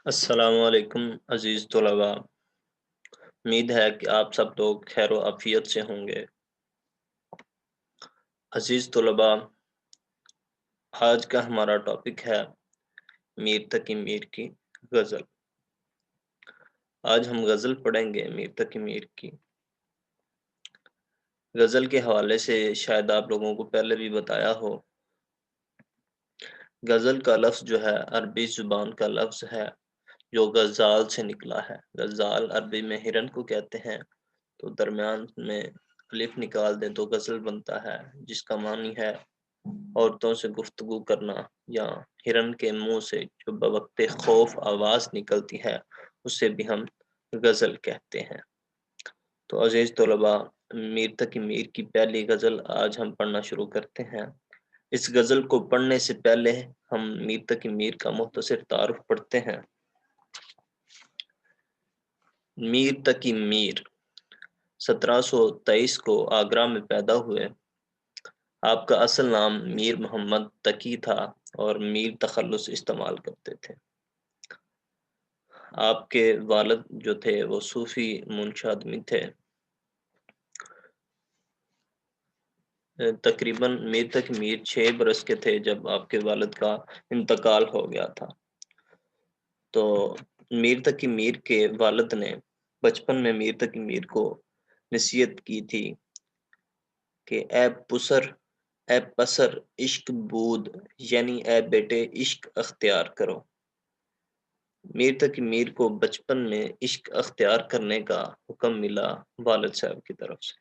السلام علیکم عزیز طلباء، امید ہے کہ آپ سب لوگ خیر و عافیت سے ہوں گے۔ عزیز طلباء، آج کا ہمارا ٹاپک ہے میر تقی میر کی غزل۔ آج ہم غزل پڑھیں گے میر تقی میر کی۔ غزل کے حوالے سے شاید آپ لوگوں کو پہلے بھی بتایا ہو، غزل کا لفظ جو ہے عربی زبان کا لفظ ہے جو غزال سے نکلا ہے۔ غزال عربی میں ہرن کو کہتے ہیں، تو درمیان میں الف نکال دیں تو غزل بنتا ہے، جس کا معنی ہے عورتوں سے گفتگو کرنا، یا ہرن کے منہ سے جو بوقت خوف آواز نکلتی ہے اسے بھی ہم غزل کہتے ہیں۔ تو عزیز طلباء، میر تقی میر کی پہلی غزل آج ہم پڑھنا شروع کرتے ہیں۔ اس غزل کو پڑھنے سے پہلے ہم میر تقی میر کا مختصر تعارف پڑھتے ہیں۔ میر تقی میر 1723 کو آگرہ میں پیدا ہوئے۔ آپ کا اصل نام میر محمد تقی تھا اور میر تخلص استعمال کرتے تھے۔ آپ کے والد جو تھے وہ صوفی منشا آدمی تھے۔ تقریباً میر تقی میر 6 برس کے تھے جب آپ کے والد کا انتقال ہو گیا تھا۔ تو میر تقی میر کے والد نے بچپن میں میر تقی میر کو نصیحت کی تھی کہ اے پسر عشق بود، یعنی اے بیٹے عشق اختیار کرو۔ میر تقی میر کو بچپن میں عشق اختیار کرنے کا حکم ملا والد صاحب کی طرف سے،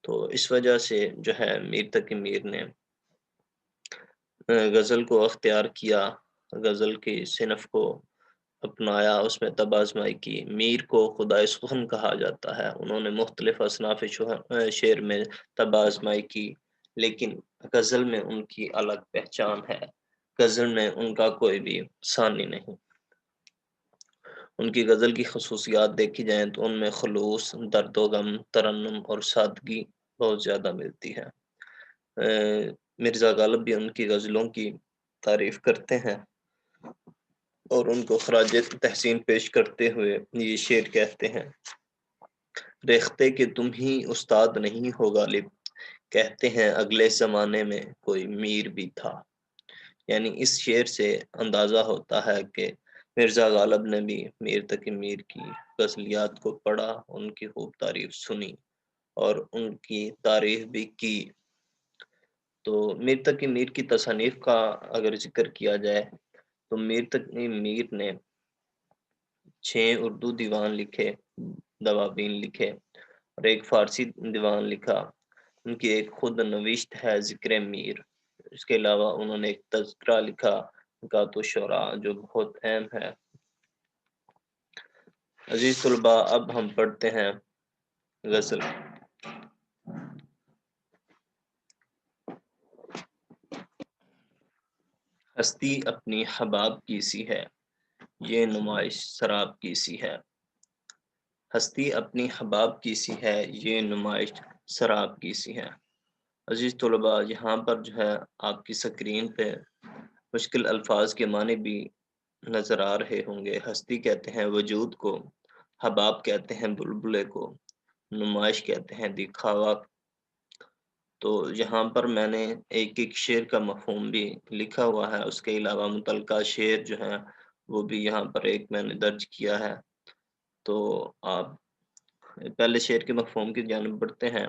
تو اس وجہ سے جو ہے میر تقی میر نے غزل کو اختیار کیا، غزل کی صنف کو اپنایا، اس میں طب آزمائی کی۔ میر کو خدائے سخن کہا جاتا ہے، انہوں نے مختلف اصناف شعر میں طب آزمائی کی، لیکن غزل میں ان کی الگ پہچان ہے۔ غزل میں ان کا کوئی بھی ثانی نہیں۔ ان کی غزل کی خصوصیات دیکھی جائیں تو ان میں خلوص، درد و غم، ترنم اور سادگی بہت زیادہ ملتی ہے۔ مرزا غالب بھی ان کی غزلوں کی تعریف کرتے ہیں اور ان کو خراج تحسین پیش کرتے ہوئے یہ شعر کہتے ہیں: ریختہ کہ تم ہی استاد نہیں ہو غالب، کہتے ہیں اگلے زمانے میں کوئی میر بھی تھا۔ یعنی اس شعر سے اندازہ ہوتا ہے کہ مرزا غالب نے بھی میر تقی میر کی غزلیات کو پڑھا، ان کی خوب تعریف سنی اور ان کی تعریف بھی کی۔ تو میر تقی میر کی تصانیف کا اگر ذکر کیا جائے تو میر تقی میر نے 6 اردو دیوان لکھے، دواوین لکھے اور ایک فارسی دیوان لکھا۔ ان کی ایک خود نوشت ہے ذکر میر۔ اس کے علاوہ انہوں نے ایک تذکرہ لکھا گات الشعراء جو بہت اہم ہے۔ عزیز طلباء، اب ہم پڑھتے ہیں غزل۔ ہستی اپنی حباب کی سی ہے، یہ نمائش سراب کی سی ہے۔ ہستی اپنی حباب کی سی ہے، یہ نمائش سراب کی سی ہے۔ عزیز طلباء، یہاں پر جو ہے آپ کی سکرین پہ مشکل الفاظ کے معنی بھی نظر آ رہے ہوں گے۔ ہستی کہتے ہیں وجود کو، حباب کہتے ہیں بلبلے کو، نمائش کہتے ہیں دکھاوا۔ تو یہاں پر میں نے ایک ایک شعر کا مفہوم بھی لکھا ہوا ہے، اس کے علاوہ متعلقہ شعر جو ہے وہ بھی یہاں پر ایک میں نے درج کیا ہے۔ تو آپ پہلے شعر کے مفہوم کی جانب بڑھتے ہیں۔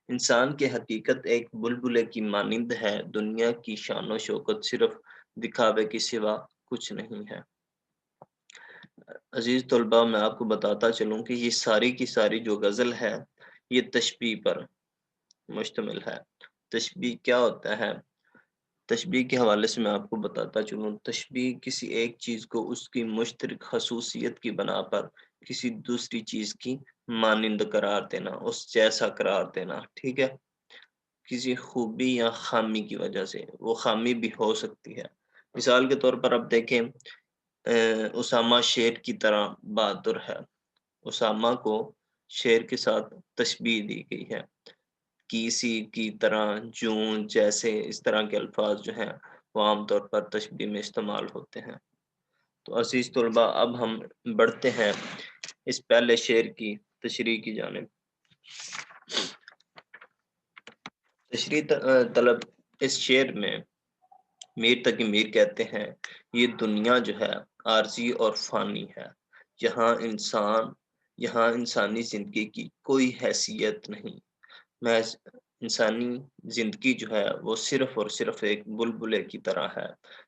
انسان کی حقیقت ایک بلبلے کی مانند ہے، دنیا کی شان و شوکت صرف دکھاوے کی سوا کچھ نہیں ہے۔ عزیز طلباء، میں آپ کو بتاتا چلوں کہ یہ ساری کی ساری جو غزل ہے یہ تشبیہ پر مشتمل ہے۔ تشبیہ کیا ہوتا ہے؟ تشبیہ کے حوالے سے میں آپ کو بتاتا چلوں، تشبیہ کسی ایک چیز کو اس کی مشترک خصوصیت کی بنا پر کسی دوسری چیز کی مانند قرار دینا، اس جیسا قرار دینا، ٹھیک ہے؟ کسی خوبی یا خامی کی وجہ سے، وہ خامی بھی ہو سکتی ہے۔ مثال کے طور پر اب دیکھیں، اسامہ شیر کی طرح بہادر ہے۔ اسامہ کو شیر کے ساتھ تشبیہ دی گئی ہے، کسی کی طرح، جون، جیسے، اس طرح کے الفاظ جو ہیں وہ عام طور پر تشبیہ میں استعمال ہوتے ہیں۔ تو عزیز طلباء، اب ہم بڑھتے ہیں اس پہلے شعر کی تشریح کی جانب۔ تشریح طلب اس شعر میں میر تقی میر کہتے ہیں، یہ دنیا جو ہے عارضی اور فانی ہے، یہاں انسانی زندگی کی کوئی حیثیت نہیں، محض انسانی زندگی جو ہے وہ صرف اور صرف ایک بلبلے کی طرح ہے۔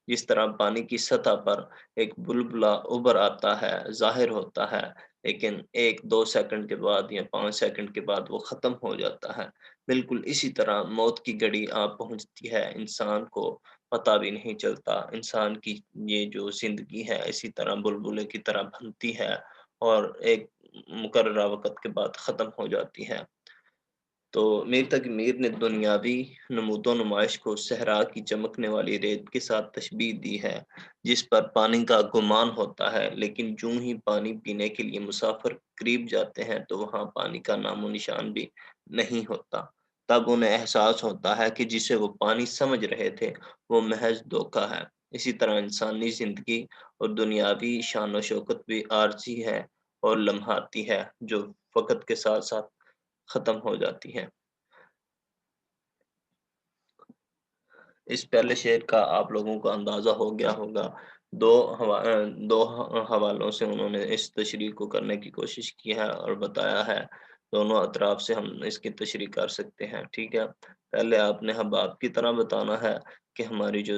جس طرح پانی کی سطح پر ایک بلبلہ ابھر آتا ہے، ظاہر ہوتا ہے، لیکن 1-2 سیکنڈ کے بعد یا 5 سیکنڈ کے بعد وہ ختم ہو جاتا ہے، بالکل اسی طرح موت کی گھڑی آ پہنچتی ہے، انسان کو پتہ بھی نہیں چلتا۔ انسان کی یہ جو زندگی ہے اسی طرح بلبلے کی طرح بنتی ہے اور ایک مقررہ وقت کے بعد ختم ہو جاتی ہے۔ تو میر تقی میر نے دنیاوی نمود و نمائش کو صحرا کی چمکنے والی ریت کے ساتھ تشبیہ دی ہے، جس پر پانی کا گمان ہوتا ہے، لیکن جوں ہی پانی پینے کے لیے مسافر قریب جاتے ہیں تو وہاں پانی کا نام و نشان بھی نہیں ہوتا۔ تب انہیں احساس ہوتا ہے کہ جسے وہ پانی سمجھ رہے تھے وہ محض دھوکہ ہے۔ اسی طرح انسانی زندگی اور دنیاوی شان و شوکت بھی عارضی ہے اور لمحاتی ہے، جو وقت کے ساتھ ساتھ ختم ہو جاتی ہے۔ اس پہلے شعر کا آپ لوگوں کو اندازہ ہو گیا ہوگا، دو حوالوں سے انہوں نے اس تشریح کو کرنے کی کوشش کی ہے اور بتایا ہے، دونوں اطراف سے ہم اس کی تشریح کر سکتے ہیں، ٹھیک ہے۔ پہلے آپ نے حباب کی طرح بتانا ہے کہ ہماری جو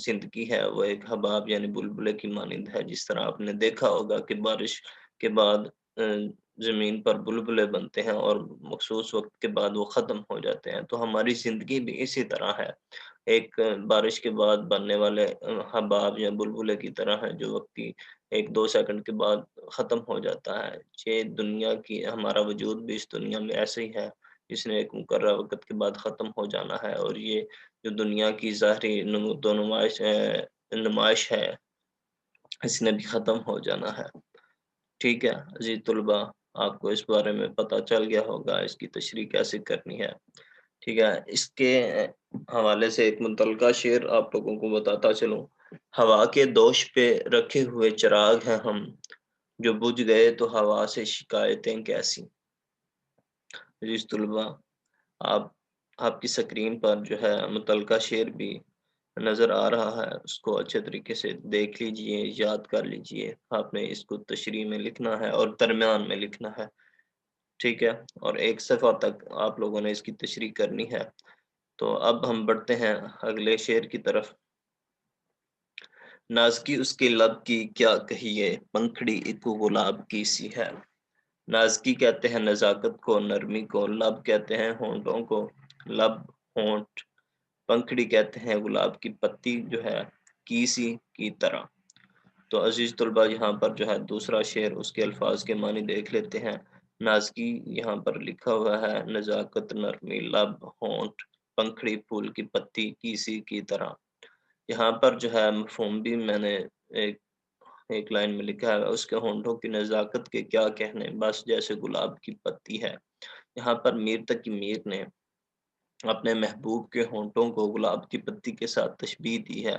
زندگی ہے وہ ایک حباب یعنی بلبلے کی مانند ہے، جس طرح آپ نے دیکھا ہوگا کہ بارش کے بعد زمین پر بلبلے بنتے ہیں اور مخصوص وقت کے بعد وہ ختم ہو جاتے ہیں، تو ہماری زندگی بھی اسی طرح ہے، ایک بارش کے بعد بننے والے حباب یا بلبلے کی طرح ہے، جو وقتی 1-2 سیکنڈ کے بعد ختم ہو جاتا ہے۔ یہ دنیا کی ہمارا وجود بھی اس دنیا میں ایسے ہی ہے، جس نے ایک مقررہ وقت کے بعد ختم ہو جانا ہے، اور یہ جو دنیا کی ظاہری نمود و نمائش ہے اس نے بھی ختم ہو جانا ہے، ٹھیک ہے۔ عزیز طلباء، آپ کو اس بارے میں پتہ چل گیا ہوگا اس کی تشریح کیسے کرنی ہے، ٹھیک ہے۔ اس کے حوالے سے ایک متعلقہ شعر آپ لوگوں کو بتاتا چلوں۔ ہوا کے دوش پہ رکھے ہوئے چراغ ہیں ہم، جو بجھ گئے تو ہوا سے شکایتیں کیسی۔ عزیز طلباء، آپ کی سکرین پر جو ہے متعلقہ شعر بھی نظر آ رہا ہے، اس کو اچھے طریقے سے دیکھ لیجئے، یاد کر لیجئے۔ آپ نے اس کو تشریح میں لکھنا ہے اور درمیان میں لکھنا ہے، ٹھیک ہے، اور ایک صفحہ تک آپ لوگوں نے اس کی تشریح کرنی ہے۔ تو اب ہم بڑھتے ہیں اگلے شعر کی طرف۔ نازکی اس کے لب کی کیا کہیے، پنکھڑی ایک گلاب کی سی ہے۔ نازکی کہتے ہیں نزاکت کو، نرمی کو، لب کہتے ہیں ہونٹوں کو، لب، ہونٹ، پنکھڑی کہتے ہیں گلاب کی پتی جو ہے، کیسی کی طرح۔ تو عزیز طلباء، یہاں پر جو ہے دوسرا شعر، اس کے الفاظ کے معنی دیکھ لیتے ہیں۔ نازکی یہاں پر لکھا ہوا ہے، نزاکت، نرمی، لب، ہونٹ، پنکھڑی، پھول کی پتی، کیسی کی طرح۔ یہاں پر جو ہے مفہوم بھی میں نے ایک لائن میں لکھا ہے، اس کے ہونٹوں کی نزاکت کے کیا کہنے، بس جیسے گلاب کی پتی ہے۔ یہاں پر میر تقی میر نے اپنے محبوب کے ہونٹوں کو گلاب کی پتی کے ساتھ تشبیہ دی ہے،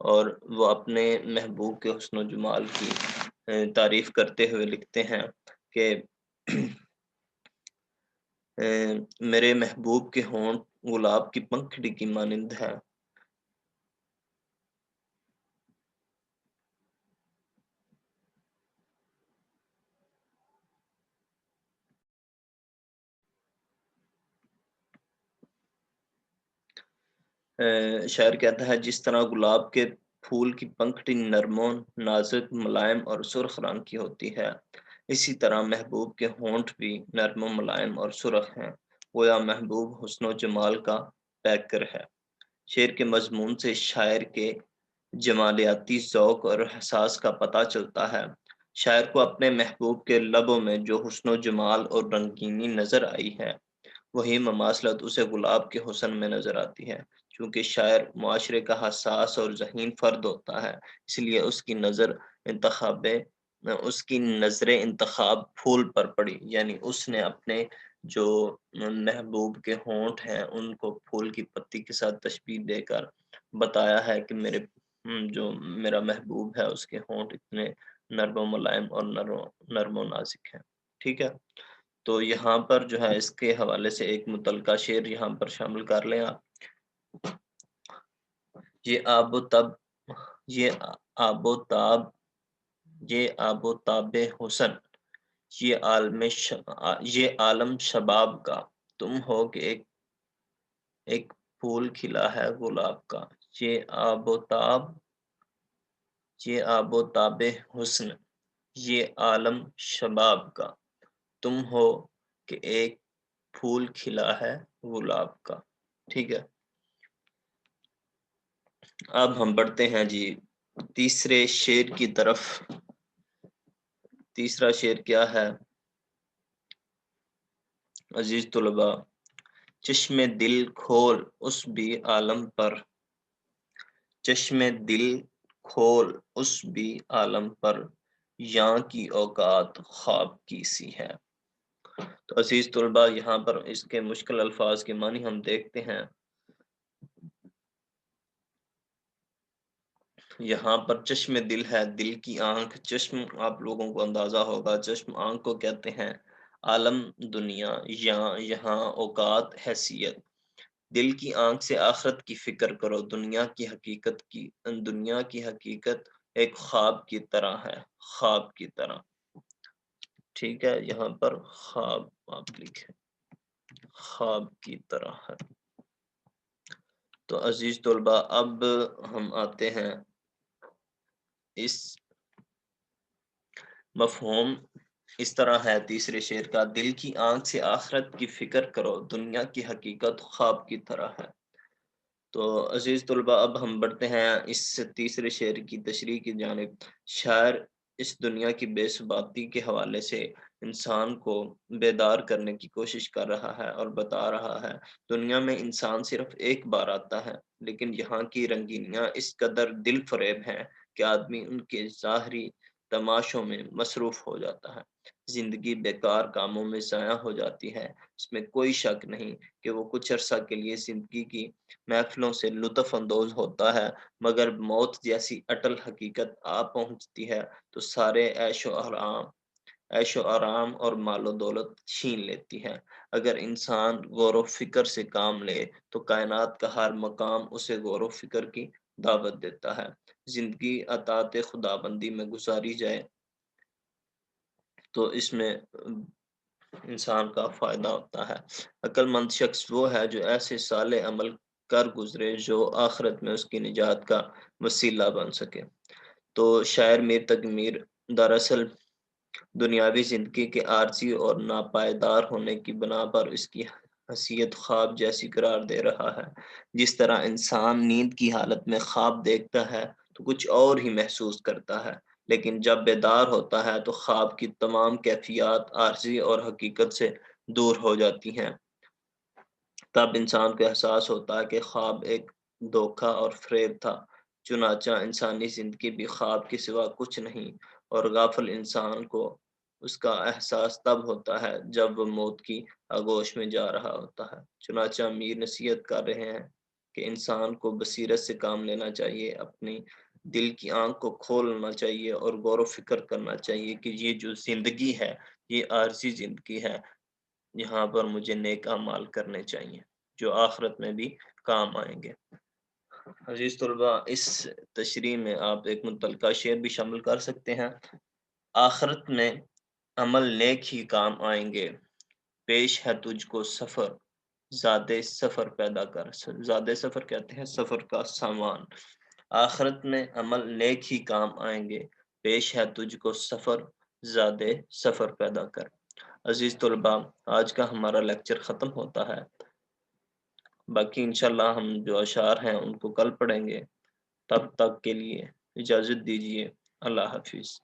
اور وہ اپنے محبوب کے حسن و جمال کی تعریف کرتے ہوئے لکھتے ہیں کہ میرے محبوب کے ہونٹ گلاب کی پنکھڑی کی مانند ہے۔ شاعر کہتا ہے، جس طرح گلاب کے پھول کی پنکھڑی نرم و نازک، ملائم اور سرخ رنگ کی ہوتی ہے، اسی طرح محبوب کے ہونٹ بھی نرم و ملائم اور سرخ ہیں، گویا محبوب حسن و جمال کا پیکر ہے۔ شعر کے مضمون سے شاعر کے جمالیاتی ذوق اور احساس کا پتہ چلتا ہے۔ شاعر کو اپنے محبوب کے لبوں میں جو حسن و جمال اور رنگینی نظر آئی ہے، وہی مماثلت اسے گلاب کے حسن میں نظر آتی ہے۔ چونکہ شاعر معاشرے کا حساس اور ذہین فرد ہوتا ہے، اس لیے اس کی نظر انتخاب پھول پر پڑی، یعنی اس نے اپنے جو محبوب کے ہونٹ ہیں ان کو پھول کی پتی کے ساتھ تشبیہ دے کر بتایا ہے کہ میرے جو میرا محبوب ہے اس کے ہونٹ اتنے نرم و ملائم اور نرم و نازک ہیں. ٹھیک ہے، تو یہاں پر جو ہے اس کے حوالے سے ایک متعلقہ شعر یہاں پر شامل کر لیں آپ. یہ آب و تب یہ آب و تاب یہ آب و تاب حسن یہ عالم شباب کا، تم ہو کہ ایک پھول کھلا ہے گلاب کا. یہ آب و تاب یہ آب و تاب حسن یہ عالم شباب کا، تم ہو کہ ایک پھول کھلا ہے گلاب کا. ٹھیک ہے، اب ہم بڑھتے ہیں جی تیسرے شعر کی طرف. تیسرا شعر کیا ہے عزیز طلبا؟ چشم دل کھول اس بھی عالم پر، چشم دل کھول اس بھی عالم پر، یہاں کی اوقات خواب کی سی ہے. تو عزیز طلبا یہاں پر اس کے مشکل الفاظ کے معنی ہم دیکھتے ہیں. یہاں پر چشم دل ہے، دل کی آنکھ. چشم آپ لوگوں کو اندازہ ہوگا، چشم آنکھ کو کہتے ہیں. عالم دنیا، یہاں اوقات حیثیت. دل کی آنکھ سے آخرت کی فکر کرو، دنیا کی حقیقت ایک خواب کی طرح ہے، خواب کی طرح. ٹھیک ہے، یہاں پر خواب آپ لکھیں، خواب کی طرح ہے. تو عزیز طلبا اب ہم آتے ہیں اس مفہوم. اس طرح ہے تیسرے شعر کا، دل کی آنکھ سے آخرت کی فکر کرو، دنیا کی حقیقت خواب کی طرح ہے. تو عزیز طلبا اب ہم بڑھتے ہیں اس تیسرے شعر کی تشریح کی جانب. شاعر اس دنیا کی بے ثباتی کے حوالے سے انسان کو بیدار کرنے کی کوشش کر رہا ہے اور بتا رہا ہے دنیا میں انسان صرف ایک بار آتا ہے، لیکن یہاں کی رنگینیاں اس قدر دل فریب ہیں کہ آدمی ان کے ظاہری تماشوں میں مصروف ہو جاتا ہے. زندگی بیکار کاموں میں ضائع ہو جاتی ہے، اس میں کوئی شک نہیں کہ وہ کچھ عرصہ کے لیے زندگی کی محفلوں سے لطف اندوز ہوتا ہے، مگر موت جیسی اٹل حقیقت آ پہنچتی ہے تو سارے عیش و آرام اور مال و دولت چھین لیتی ہے. اگر انسان غور و فکر سے کام لے تو کائنات کا ہر مقام اسے غور و فکر کی دعوت دیتا ہے. زندگی اطاعت خدا بندی میں گزاری جائے تو اس میں انسان کا فائدہ ہوتا ہے. عقل مند شخص وہ ہے جو ایسے صالح عمل کر گزرے جو آخرت میں اس کی نجات کا وسیلہ بن سکے. تو شاعر میر تقی میر دراصل دنیاوی زندگی کے عارضی اور ناپائیدار ہونے کی بنا پر اس کی حیثیت خواب جیسی قرار دے رہا ہے. جس طرح انسان نیند کی حالت میں خواب دیکھتا ہے تو کچھ اور ہی محسوس کرتا ہے، لیکن جب بیدار ہوتا ہے تو خواب کی تمام کیفیات عارضی اور حقیقت سے دور ہو جاتی ہیں. تب انسان کو احساس ہوتا ہے کہ خواب ایک دھوکہ اور فریب تھا. چنانچہ انسانی زندگی بھی خواب کے سوا کچھ نہیں، اور غافل انسان کو اس کا احساس تب ہوتا ہے جب وہ موت کی آغوش میں جا رہا ہوتا ہے. چنانچہ میر نصیحت کر رہے ہیں کہ انسان کو بصیرت سے کام لینا چاہیے، اپنی دل کی آنکھ کو کھولنا چاہیے اور غور و فکر کرنا چاہیے کہ یہ جو زندگی ہے یہ عارضی زندگی ہے. یہاں پر مجھے نیک اعمال کرنے چاہیے جو آخرت میں بھی کام آئیں گے. عزیز طلبا اس تشریح میں آپ ایک متعلقہ شعر بھی شامل کر سکتے ہیں. آخرت میں عمل نیک ہی کام آئیں گے، پیش ہے تجھ کو سفر زیادہ سفر پیدا کر. زیادہ سفر کہتے ہیں سفر کا سامان. آخرت میں عمل نیک ہی کام آئیں گے، پیش ہے تجھ کو سفر زیادہ سفر پیدا کر. عزیز طلبا آج کا ہمارا لیکچر ختم ہوتا ہے، باقی انشاءاللہ ہم جو اشعار ہیں ان کو کل پڑھیں گے. تب تک کے لیے اجازت دیجیے. اللہ حافظ.